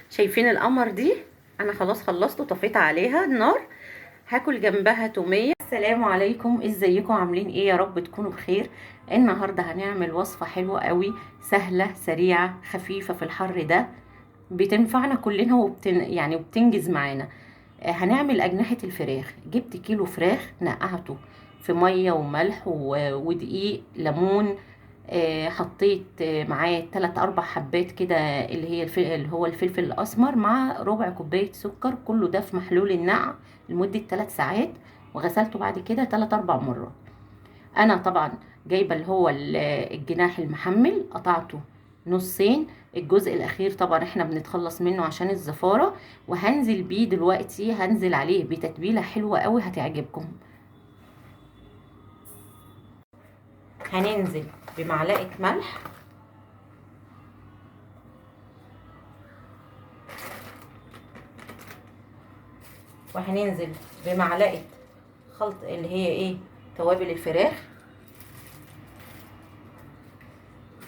شايفين القمر دي؟ انا خلاص خلصت وطفيت عليها النار. هاكل جنبها توميه. السلام عليكم، ازيكم؟ عاملين ايه؟ يا رب تكونوا بخير. النهارده هنعمل وصفه حلوه قوي، سهله سريعه خفيفه في الحر ده، بتنفعنا كلنا يعني وبتنجز معانا. هنعمل أجنحة الفراخ. جبت كيلو فراخ، نقعته في مية وملح ودقيق ليمون. حطيت معاه 3 4 حبات كده، اللي هو الفلفل الأسمر، مع ربع كوباية سكر. كله ده في محلول النقع لمدة 3 ساعات، وغسلته بعد كده 3 4 مرات. انا طبعا جايبه اللي هو الجناح المحمل، قطعته نصين. الجزء الاخير طبعا احنا بنتخلص منه عشان الزفاره. وهنزل بيه دلوقتي، هنزل عليه بتتبيله حلوه قوي هتعجبكم. هننزل بمعلقه ملح، وهننزل بمعلقه خلط اللي هي ايه، توابل الفراخ.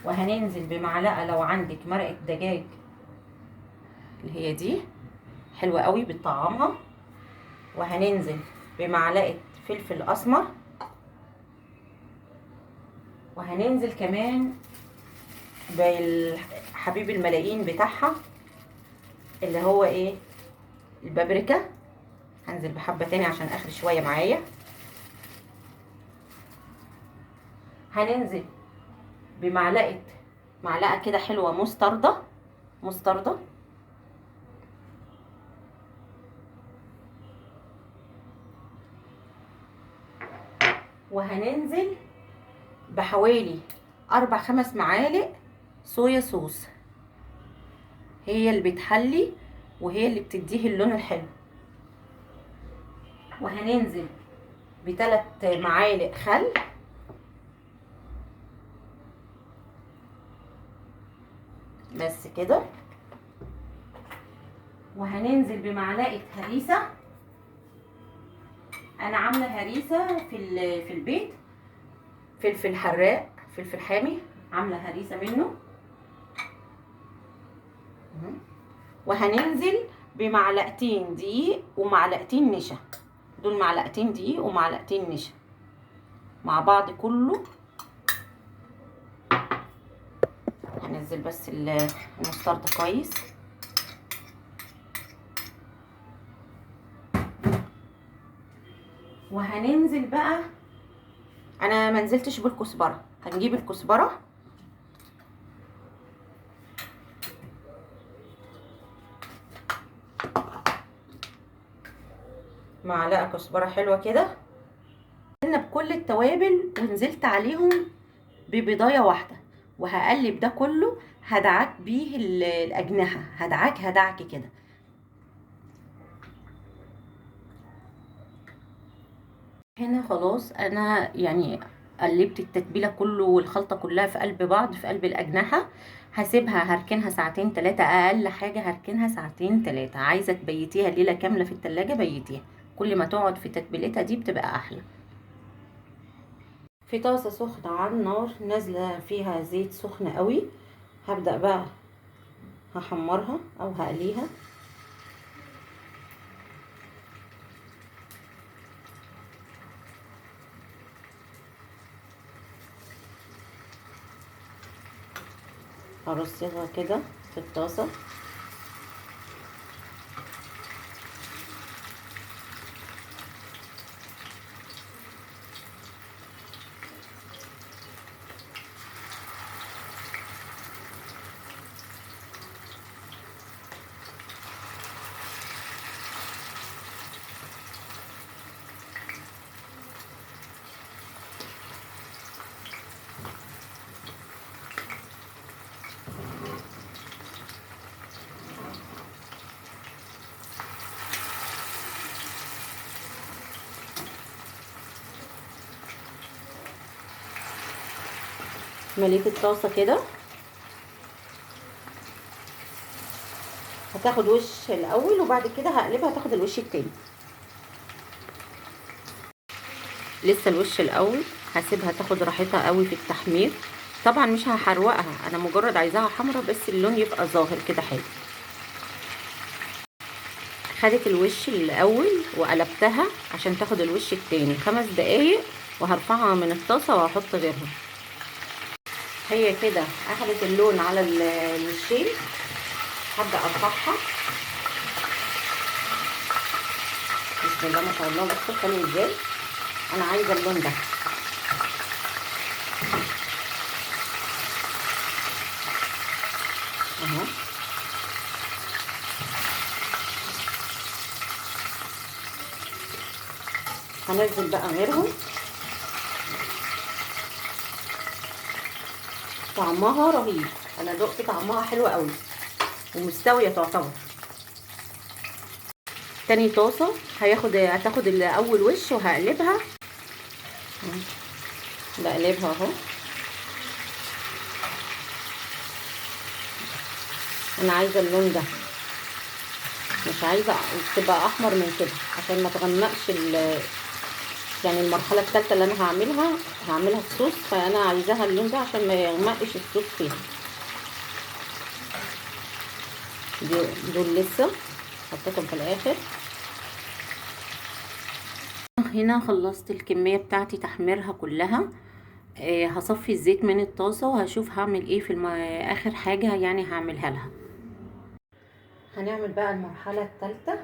وهننزل بمعلقه لو عندك مرقه دجاج اللي هي دي، حلوه قوي بتطعمها. وهننزل بمعلقه فلفل اسمر. وهننزل كمان بالحبيب الملايين بتاعها اللي هو ايه، البابريكا. هنزل بحبة تاني عشان اخر شوية معايا. هننزل معلقة كده حلوة مستردة. وهننزل بحوالي 4 5 معالق صويا صوص، هي اللي بتحلي وهي اللي بتديه اللون الحلو. وهننزل ب3 معالق خل، بس كده. وهننزل بمعلقه هريسه. انا عامله هريسه في البيت، فلفل حراق، فلفل حامي، عامله هريسه منه. وهننزل بمعلقتين دقيق ومعلقتين نشا. دول معلقتين دقيق ومعلقتين نشا مع بعض كله. هنزل بس المسترد كويس. وهننزل بقى، انا منزلتش بالكزبره، هنجيب الكزبره معلقه كزبره حلوه كده. نزلنا بكل التوابل ونزلت عليهم ببيضايه واحده، وهقلب ده كله. هدعك بيه الاجنحه، هدعك كده. هنا خلاص انا يعني قلبت التتبيله كله والخلطه كلها في قلب بعض، في قلب الاجنحه. هسيبها، هركنها ساعتين 3، اقل حاجه هركنها ساعتين 3. عايزه تبيتيها ليله كامله في التلاجة بيتيها، كل ما تقعد في تتبيلتها دي بتبقى احلى. في طاسه سخنه على النار، نازله فيها زيت سخن قوي. هبدا بقى هحمرها او هقليها. هرصها كده في الطاسه. مليت الطاسه كده، هتاخد وش الاول وبعد كده هقلبها تاخد الوش التاني. لسه الوش الاول، هسيبها تاخد راحتها قوي في التحمير. طبعا مش هحروقها، انا مجرد عايزاها حمرا بس اللون يبقى ظاهر كده حلو. خدت الوش الاول وقلبتها عشان تاخد الوش التاني 5 دقايق، وهرفعها من الطاسه وهحط غيرها. هي كده اخدت اللون على الوشين، هبدا ارفعها. بسم الله ما شاء الله، بصوا حلو ازاي. انا عايزه اللون ده اهو. هنزل بقى غيرهم. طعمها رهيب، انا دقت طعمها حلو قوي ومستويه تعتبر. تاني طاسه هتاخد الاول وش وهقلبها. بقلبها اهو. انا عايزه اللون ده، مش عايزه تبقى احمر من كده عشان ما تغمقش يعني المرحله الثالثه اللي انا هعملها الصوص، فانا عايزاها اللون ده عشان ما يغمقش الصوص فيها. دول لسه حطيتهم في الاخر. هنا خلصت الكميه بتاعتي تحميرها كلها. هصفي الزيت من الطاسه وهشوف هعمل ايه في اخر حاجه يعني هعملها لها. هنعمل بقى المرحله الثالثه.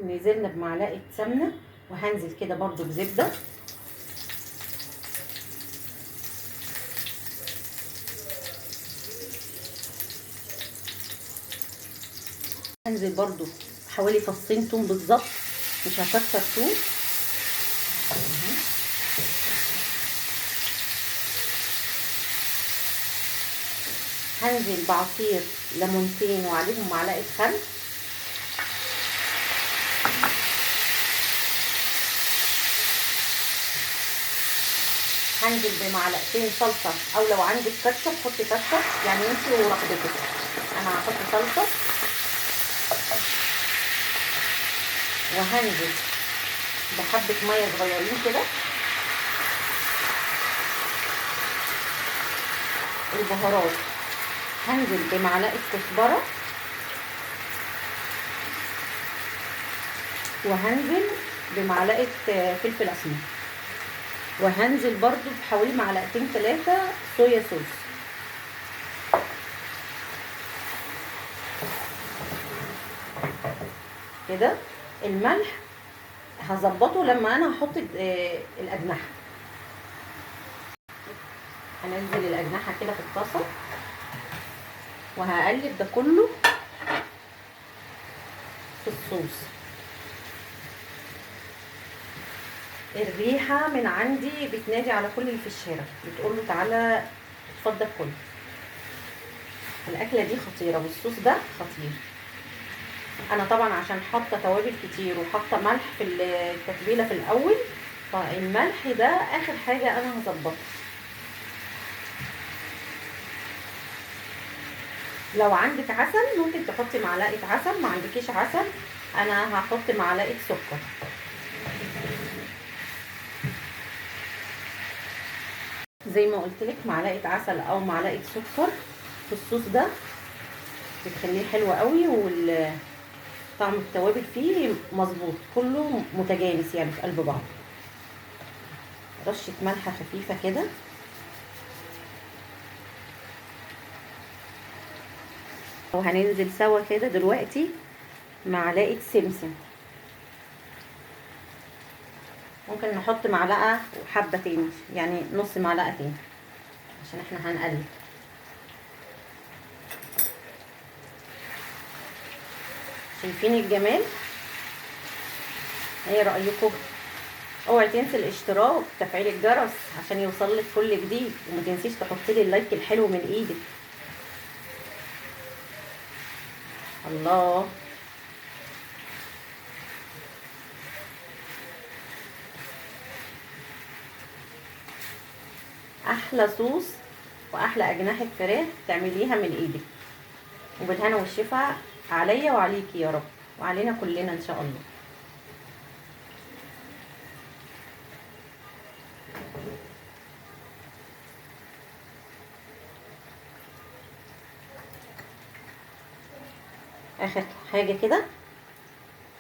نزلنا بمعلقه سمنه، وهنزل كده برضو بزبده. هنزل برضو حوالي فصين توم بالظبط، مش هكتر توم. هنزل بعصير ليمونتين وعليهم معلقه خل. هنزل بمعلقتين صلصه، او لو عندك كاتشب حطي كاتشب، يعني انتي ورغبتك. انا هحط صلصه. وهنزل بحبه ميه صغيرين كده. البهارات هنزل بمعلقه كزبره، وهنزل بمعلقه فلفل اسمر، وهنزل برضو بحوالي معلقتين 3 صويا صوص. كده الملح هظبطه لما انا هحط الاجنحه. هنزل الاجنحه كده في الطاسه وهقلب ده كله في الصوص. الريحه من عندي بتنادي على كل اللي في الشارع، بتقول له تعالى اتفضل كل. الاكله دي خطيره والصوص ده خطير. انا طبعا عشان حاطه توابل كتير وحاطه ملح في التتبيله في الاول، فالملح ده اخر حاجه انا هظبطها. لو عندك عسل ممكن تحطي معلقه عسل، ما عندكيش عسل انا هحط معلقه سكر. زي ما قلت لك معلقه عسل او معلقه سكر في الصوص ده بتخليه حلو قوي، طعم التوابل فيه مظبوط كله متجانس يعني في قلب بعض. رشه ملح خفيفه كده. وهننزل سوا كده دلوقتي معلقه سمسم. ممكن نحط معلقه وحبه تاني، يعني نص معلقه تاني عشان احنا هنقلب. شايفين الجمال؟ ايه رايكم؟ اوعي تنسي الاشتراك وتفعيل الجرس عشان يوصلك كل جديد، وما تنسيش تحطي لي اللايك الحلو من ايدك. الله، احلى صوص واحلى اجنحه فراخ تعمليها من ايدك، وبالهنا والشفا عليا وعليكي يا رب، وعلينا كلنا ان شاء الله. اخر حاجه كده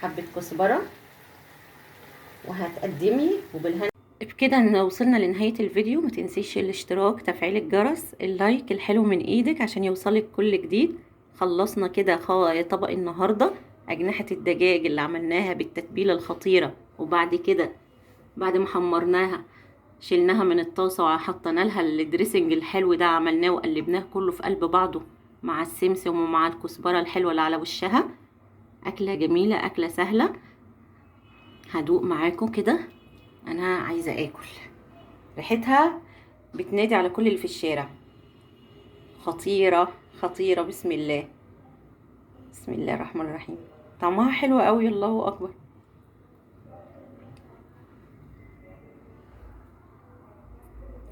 حبه كزبره وهتقدمي وبالهنا. بكده ان وصلنا لنهايه الفيديو. ما تنسيش الاشتراك، تفعيل الجرس، اللايك الحلو من ايدك عشان يوصلك كل جديد. خلصنا كده طبق النهارده، اجنحه الدجاج اللي عملناها بالتتبيله الخطيره، وبعد كده بعد ما حمرناها شلناها من الطاسه وحطينا لها الدريسنج الحلو ده، عملناه وقلبناه كله في قلب بعضه مع السمسم ومع الكزبره الحلوه اللي على وشها. اكله جميله، اكله سهله. هدوق معاكم كده، انا عايزه اكل. ريحتها بتنادي على كل اللي في الشارع. خطيره خطيره. بسم الله، بسم الله الرحمن الرحيم. طعمها حلو قوي، الله اكبر.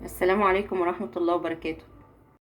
السلام عليكم ورحمه الله وبركاته.